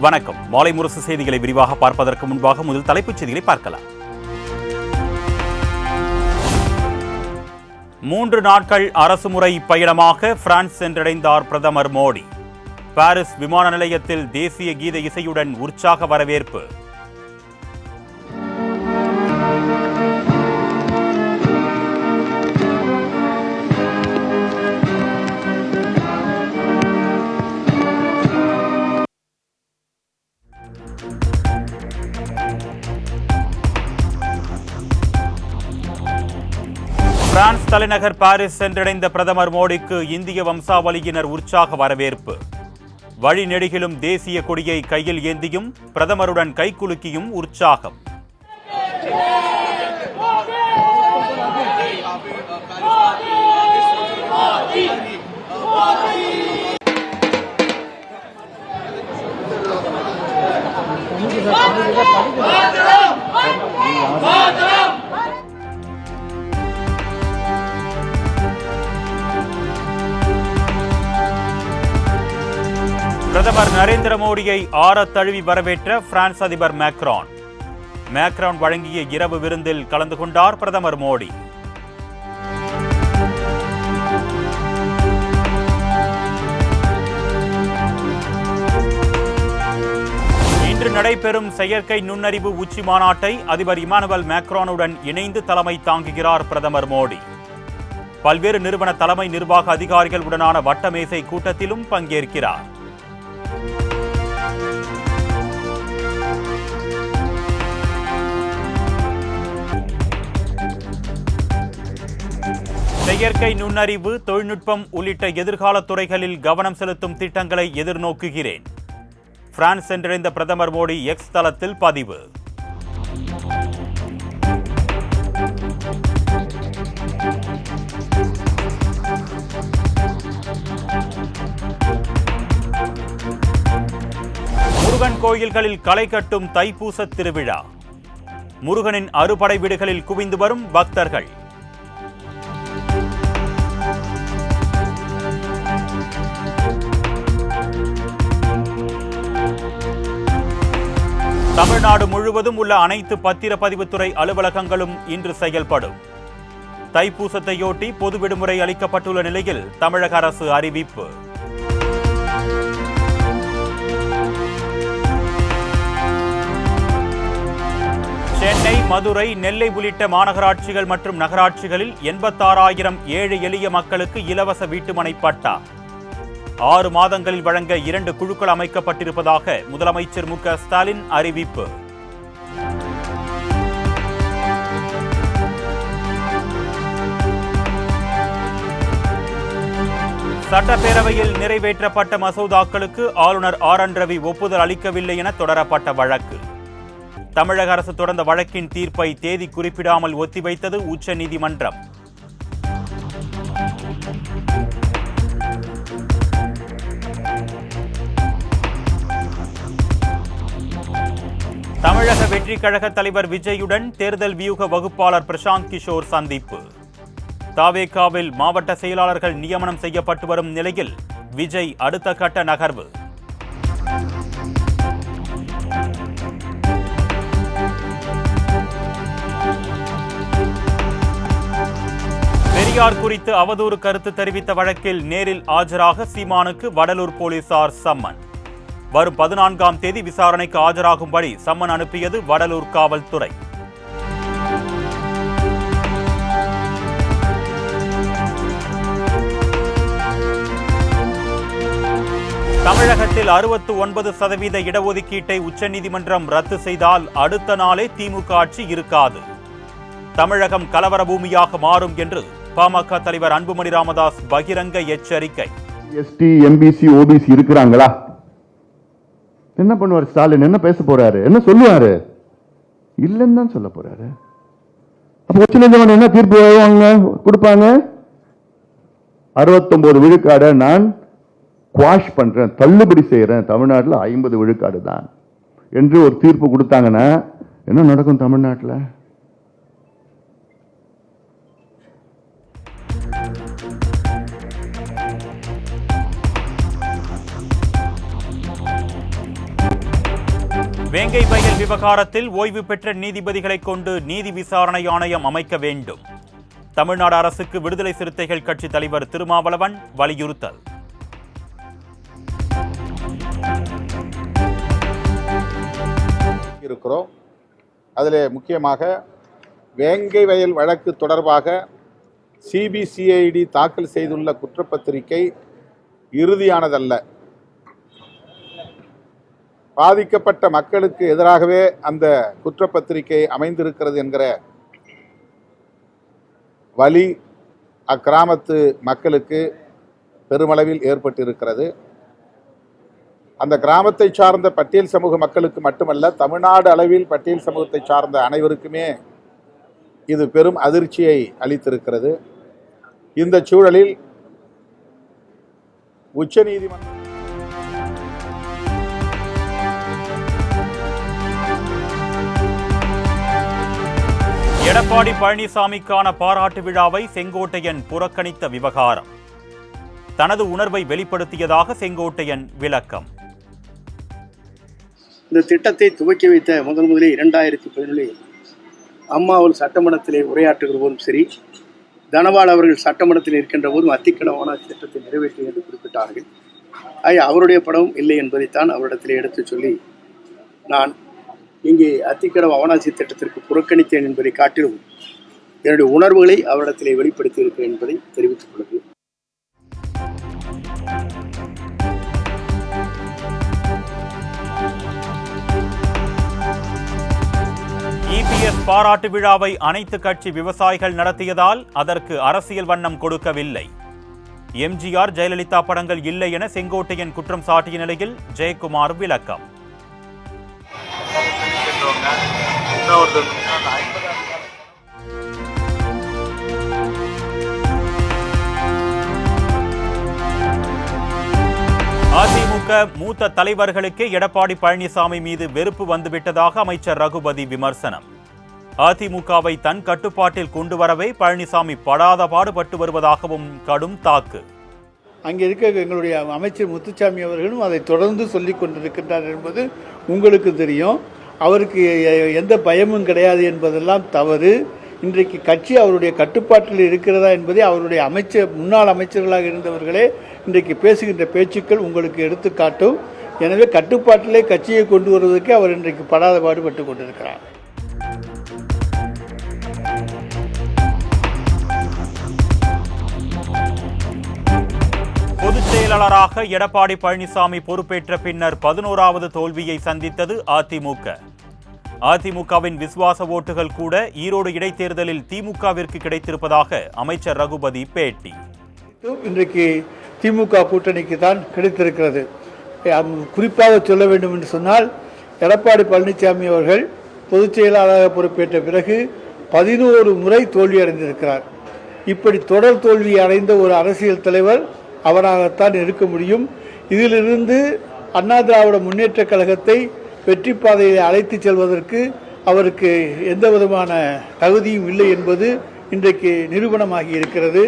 வணக்கம். மாலை முரசு செய்திகளை விரிவாக பார்ப்பதற்கு முன்பாக முதல் தலைப்புச் செய்திகளை பார்க்கலாம். 3 நாட்கள் அரசுமுறை பயணமாக பிரான்ஸ் சென்றடைந்தார் பிரதமர் மோடி. பாரிஸ் விமான நிலையத்தில் தேசிய கீத இசையுடன் உற்சாக வரவேற்பு. பிரான்ஸ் தலைநகர் பாரிஸ் சென்றடைந்த பிரதமர் மோடிக்கு இந்திய வம்சாவளியினர் உற்சாக வரவேற்பு. வழிநெடுகிலும் தேசிய கொடியை கையில் ஏந்தியும் பிரதமருடன் கைகுலுக்கியும் உற்சாகம். பிரதமர் நரேந்திர மோடியை ஆறத் தழுவி வரவேற்ற பிரான்ஸ் அதிபர் மேக்ரான் வழங்கிய இரவு விருந்தில் கலந்து கொண்டார் பிரதமர் மோடி. இன்று நடைபெறும் செயற்கை நுண்ணறிவு உச்சி மாநாட்டை அதிபர் இமானுவேல் மேக்ரானுடன் இணைந்து தலைமை தாங்குகிறார் பிரதமர் மோடி. பல்வேறு நிறுவன தலைமை நிர்வாக அதிகாரிகளுடனான வட்டமேசை கூட்டத்திலும் பங்கேற்கிறார். செயற்கை நுண்ணறிவு, தொழில்நுட்பம் உள்ளிட்ட எதிர்கால துறைகளில் கவனம் செலுத்தும் திட்டங்களை எதிர்நோக்குகிறேன். பிரான்ஸ் சென்றடைந்த பிரதமர் மோடி எக்ஸ் தளத்தில் பதிவு. முருகன் கோயில்களில் களை கட்டும் தைப்பூச திருவிழா. முருகனின் அறுபடை வீடுகளில் குவிந்து வரும் பக்தர்கள். தமிழ்நாடு முழுவதும் உள்ள அனைத்து பத்திரப்பதிவுத்துறை அலுவலகங்களும் இன்று செயல்படும். தைப்பூசத்தையொட்டி பொது விடுமுறை அளிக்கப்பட்டுள்ள நிலையில் தமிழக அரசு அறிவிப்பு. சென்னை, மதுரை, நெல்லை உள்ளிட்ட மாநகராட்சிகள் மற்றும் நகராட்சிகளில் 86,000 ஏழை எளிய மக்களுக்கு இலவச வீட்டுமனை பட்டா. 6 மாதங்களில் வழங்க 2 குழுக்கள் அமைக்கப்பட்டிருப்பதாக முதலமைச்சர் மு.க. ஸ்டாலின் அறிவிப்பு. சட்டப்பேரவையில் நிறைவேற்றப்பட்ட மசோதாக்களுக்கு ஆளுநர் ஆர்.என். ரவி ஒப்புதல் அளிக்கவில்லை என தொடரப்பட்ட வழக்கு. தமிழக அரசு தொடர்ந்த வழக்கின் தீர்ப்பை தேதி குறிப்பிடாமல் ஒத்திவைத்தது உச்சநீதிமன்றம். தமிழக வெற்றி கழக தலைவர் விஜயுடன் தேர்தல் வியூக வகுப்பாளர் பிரசாந்த் கிஷோர் சந்திப்பு. தாவேகாவில் மாவட்ட செயலாளர்கள் நியமனம் செய்யப்பட்டு வரும் நிலையில் விஜய் அடுத்த கட்ட நகர்வு. பெரியார் குறித்து அவதூறு கருத்து தெரிவித்த வழக்கில் நேரில் ஆஜராக சீமானுக்கு வடலூர் போலீசார் சம்மன். வரும் 14ஆம் தேதி விசாரணைக்கு ஆஜராகும்படி சம்மன் அனுப்பியது வடலூர் காவல்துறை. தமிழகத்தில் 69% இடஒதுக்கீட்டை உச்சநீதிமன்றம் ரத்து செய்தால் அடுத்த நாளே திமுக ஆட்சி இருக்காது. தமிழகம் கலவர பூமியாக மாறும் என்று பாமக தலைவர் அன்புமணி ராமதாஸ் பகிரங்க எச்சரிக்கை. எஸ்டி, எம்பிசி, ஓபிசி இருக்கிறாங்களா? என்ன பண்ணுவார் ஸ்டாலின்? என்ன பேச போறாரு? என்ன சொல்லுவாரு? இல்லைன்னு தான் சொல்ல போறாரு. அப்ப உச்சநீதிமன்றம் என்ன தீர்ப்பு கொடுப்பாங்க? 69 விழுக்காட நான் குவாஷ் பண்றேன், தள்ளுபடி செய்யறேன், தமிழ்நாட்டில் 50 விழுக்காடு தான் என்று ஒரு தீர்ப்பு கொடுத்தாங்கன்னா என்ன நடக்கும் தமிழ்நாட்டில்? வேங்கை வயல் விவகாரத்தில் ஓய்வு பெற்ற நீதிபதிகளை கொண்டு நீதி விசாரணை ஆணையம் அமைக்க வேண்டும். தமிழ்நாடு அரசுக்கு விடுதலை சிறுத்தைகள் கட்சி தலைவர் திருமாவளவன் வலியுறுத்தல். இருக்கிறோம். அதில் முக்கியமாக வேங்கை வயல் வழக்கு தொடர்பாக சிபிசிஐடி தாக்கல் செய்துள்ள குற்றப்பத்திரிகை இறுதியானதல்ல. பாதிக்கப்பட்ட மக்களுக்கு எதிராகவே அந்த குற்றப்பத்திரிகை அமைந்திருக்கிறது என்கிற வலி அக்கிராமத்து மக்களுக்கு பெருமளவில் ஏற்பட்டிருக்கிறது. அந்த கிராமத்தை சார்ந்த பட்டியல் சமூக மக்களுக்கு மட்டுமல்ல, தமிழ்நாடு அளவில் பட்டியல் சமூகத்தை சார்ந்த அனைவருக்குமே இது பெரும் அதிர்ச்சியை அளித்திருக்கிறது. இந்த சூழலில் உச்சநீதிமன்றம் எடப்பாடி பழனிசாமிக்கான பாராட்டு விழாவை செங்கோட்டையன் புறக்கணித்த விவகாரம். தனது உணர்வை வெளிப்படுத்தியதாக செங்கோட்டையன் விளக்கம். இந்த திட்டத்தை துவக்கி வைத்த முதலில் 2017 அம்மாவல் சட்டமன்றத்திலே உரையாற்றுகிற போதும் சரி, தனபால் அவர்கள் சட்டமன்றத்தில் இருக்கின்ற போதும் அத்திக்கடம் அவனாசி திட்டத்தை நிறைவேற்றி என்று குறிப்பிட்டார்கள். அவருடைய படமும் இல்லை என்பதைத்தான் அவரிடத்திலே எடுத்து சொல்லி, நான் இங்கே அத்திக்கடம் அவனாசி திட்டத்திற்கு புறக்கணித்தேன் என்பதை காட்டிலும் என்னுடைய உணர்வுகளை அவரிடத்திலே வெளிப்படுத்தி இருக்கிறேன் என்பதை தெரிவித்துக் கொள்கிறேன். இபிஎஸ் பாராட்டு விழாவை அனைத்து கட்சி விவசாயிகள் நடத்தியதால் அதற்கு அரசியல் வண்ணம் கொடுக்கவில்லை. எம்ஜிஆர் ஜெயலலிதா படங்கள் இல்லை என செங்கோட்டையன் குற்றம் சாட்டிய நிலையில் ஜெயக்குமார் விளக்கம். அதிமுக மூத்த தலைவர்களுக்கே எடப்பாடி பழனிசாமி மீது வெறுப்பு வந்துவிட்டதாக அமைச்சர் ரகுபதி விமர்சனம். அதிமுகவை தன் கட்டுப்பாட்டில் கொண்டு வரவே பழனிசாமி படாத பாடுபட்டு வருவதாகவும் கடும் தாக்கு. அங்கே இருக்க எங்களுடைய அமைச்சர் முத்துசாமி அவர்களும் அதை தொடர்ந்து சொல்லிக் கொண்டிருக்கின்றார் என்பது உங்களுக்கு தெரியும். அவருக்கு எந்த பயமும் கிடையாது என்பதெல்லாம் தவறு. இன்றைக்கு கட்சி அவருடைய கட்டுப்பாட்டில் இருக்கிறதா என்பதை அவருடைய முன்னாள் அமைச்சர்களாக இருந்தவர்களே இன்றைக்கு பேசுகின்ற பேச்சுக்கள் உங்களுக்கு எடுத்துக்காட்டும். எனவே கட்டுப்பாட்டிலே கட்சியை கொண்டு வருவதற்கு அவர் இன்றைக்கு படாத பாடுபட்டு கொண்டிருக்கிறார். பொதுச் செயலாளராக எடப்பாடி பழனிசாமி பொறுப்பேற்ற பின்னர் 11வது தோல்வியை சந்தித்தது அதிமுக. அதிமுகவின் விசுவாச ஓட்டுகள் கூட ஈரோடு இடைத்தேர்தலில் திமுகவிற்கு கிடைத்திருப்பதாக அமைச்சர் ரகுபதி பேட்டி. இன்றைக்கு திமுக கூட்டணிக்கு தான் கிடைத்திருக்கிறது. குறிப்பாக சொல்ல வேண்டும் என்று சொன்னால், எடப்பாடி பழனிசாமி அவர்கள் பொதுச் செயலாளராக பொறுப்பேற்ற பிறகு 11 முறை தோல்வி அடைந்திருக்கிறார். இப்படி தொடர் தோல்வி அடைந்த ஒரு அரசியல் தலைவர் அவராகத்தான் இருக்க முடியும். இதிலிருந்து அண்ணா திராவிட முன்னேற்றக் கழகத்தை வெற்றி பாதையை அழைத்து செல்வதற்கு அவருக்கு எந்த விதமான தகுதியும் இல்லை என்பது இன்றைக்கு நிரூபணமாகி இருக்கிறது.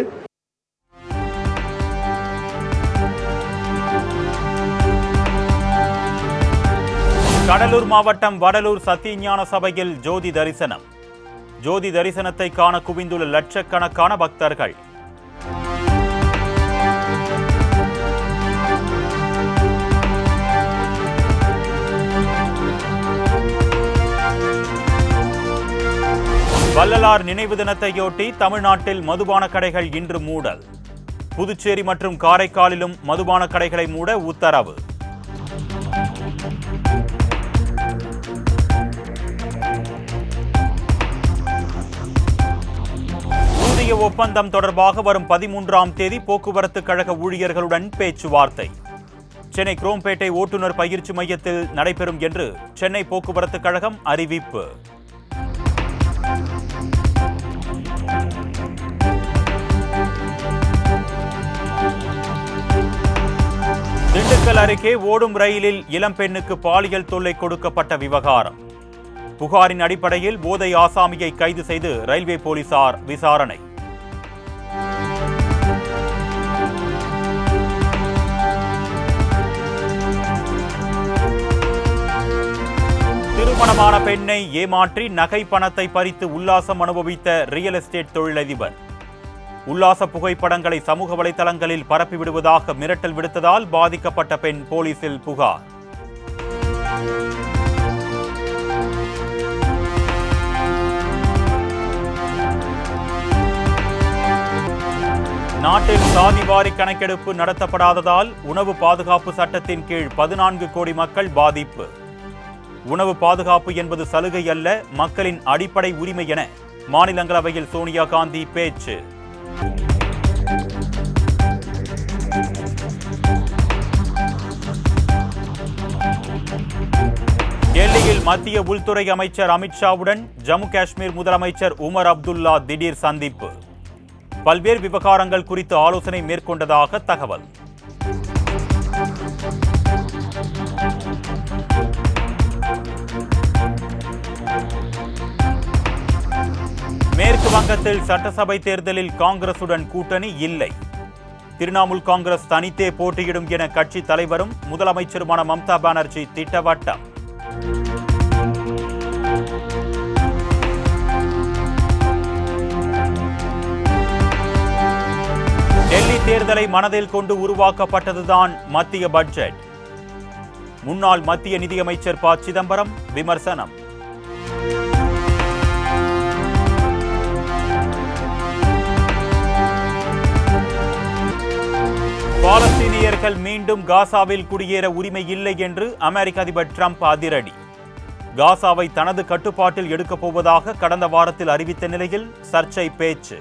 கடலூர் மாவட்டம் வடலூர் சத்தியஞான சபையில் ஜோதி தரிசனம். ஜோதி தரிசனத்தை காண குவிந்துள்ள லட்சக்கணக்கான பக்தர்கள். வள்ளலார் நினைவு தினத்தையொட்டி தமிழ்நாட்டில் மதுபான கடைகள் இன்று மூடல். புதுச்சேரி மற்றும் காரைக்காலிலும் மதுபான கடைகளை மூட உத்தரவு. ஊதிய ஒப்பந்தம் தொடர்பாக வரும் 13ஆம் தேதி போக்குவரத்து கழக ஊழியர்களுடன் பேச்சுவார்த்தை. சென்னை குரோம்பேட்டை ஓட்டுநர் பயிற்சி மையத்தில் நடைபெறும் என்று சென்னை போக்குவரத்து கழகம் அறிவிப்பு. திண்டுக்கல் அருகே ஓடும் ரயிலில் இளம்பெண்ணுக்கு பாலியல் தொல்லை கொடுக்கப்பட்ட விவகாரம். புகாரின் அடிப்படையில் போதை ஆசாமியை கைது செய்து ரயில்வே போலீசார் விசாரணை. திருமணமான பெண்ணை ஏமாற்றி நகை பணத்தை பறித்து உல்லாசம் அனுபவித்த ரியல் எஸ்டேட் தொழிலதிபர். உல்லாச புகைப்படங்களை சமூக வலைதளங்களில் பரப்பிவிடுவதாக மிரட்டல் விடுத்ததால் பாதிக்கப்பட்ட பெண் போலீசில் புகார். நாட்டில் சாதிவாரி கணக்கெடுப்பு நடத்தப்படாததால் உணவு பாதுகாப்பு சட்டத்தின் கீழ் 14 கோடி மக்கள் பாதிப்பு. உணவு பாதுகாப்பு என்பது சலுகை அல்ல, மக்களின் அடிப்படை உரிமை என மாநிலங்களவையில் சோனியா காந்தி பேச்சு. டெல்லியில் மத்திய உள்துறை அமைச்சர் அமித்ஷாவுடன் ஜம்மு காஷ்மீர் முதலமைச்சர் உமர் அப்துல்லா திடீர் சந்திப்பு. பல்வேறு விவகாரங்கள் குறித்து ஆலோசனை மேற்கொண்டதாக தகவல். மேற்கு வங்கத்தில் சட்டசபை தேர்தலில் காங்கிரசுடன் கூட்டணி இல்லை. திரிணாமுல் காங்கிரஸ் தனித்தே போட்டியிடும் என கட்சி தலைவரும் முதலமைச்சருமான மம்தா பானர்ஜி திட்டவட்டம். டெல்லி தேர்தலை மனதில் கொண்டு உருவாக்கப்பட்டதுதான் மத்திய பட்ஜெட். முன்னாள் மத்திய நிதியமைச்சர் ப. சிதம்பரம் விமர்சனம். பாலஸ்தீனியர்கள் மீண்டும் காசாவில் குடியேற உரிமை இல்லை என்று அமெரிக்க அதிபர் டிரம்ப் அதிரடி. காசாவை தனது கட்டுப்பாட்டில் எடுக்கப் போவதாக கடந்த வாரத்தில் அறிவித்த நிலையில் சர்ச்சை பேச்சு.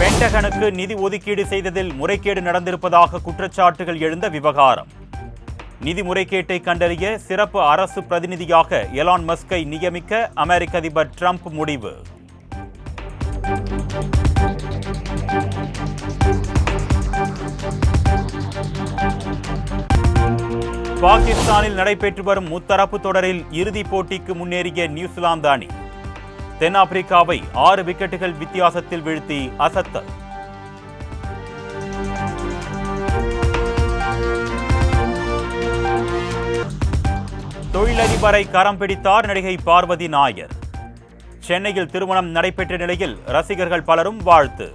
பென்டகனுக்கு நிதி ஒதுக்கீடு செய்ததில் முறைகேடு நடந்திருப்பதாக குற்றச்சாட்டுகள் எழுந்த விவகாரம். நிதி முறைகேட்டை கண்டறிய சிறப்பு அரசு பிரதிநிதியாக எலான் மஸ்கை நியமிக்க அமெரிக்க அதிபர் டிரம்ப் முடிவு. பாகிஸ்தானில் நடைபெற்று வரும் முத்தரப்பு தொடரில் இறுதிப் போட்டிக்கு முன்னேறிய நியூசிலாந்து அணி தென்னாப்பிரிக்காவை 6 விக்கெட்டுகள் வித்தியாசத்தில் வீழ்த்தி அசத்தல். தொழிலதிபரை கரம் பிடித்தார் நடிகை பார்வதி நாயர். சென்னையில் திருமணம் நடைபெற்ற நிலையில் ரசிகர்கள் பலரும் வாழ்த்து.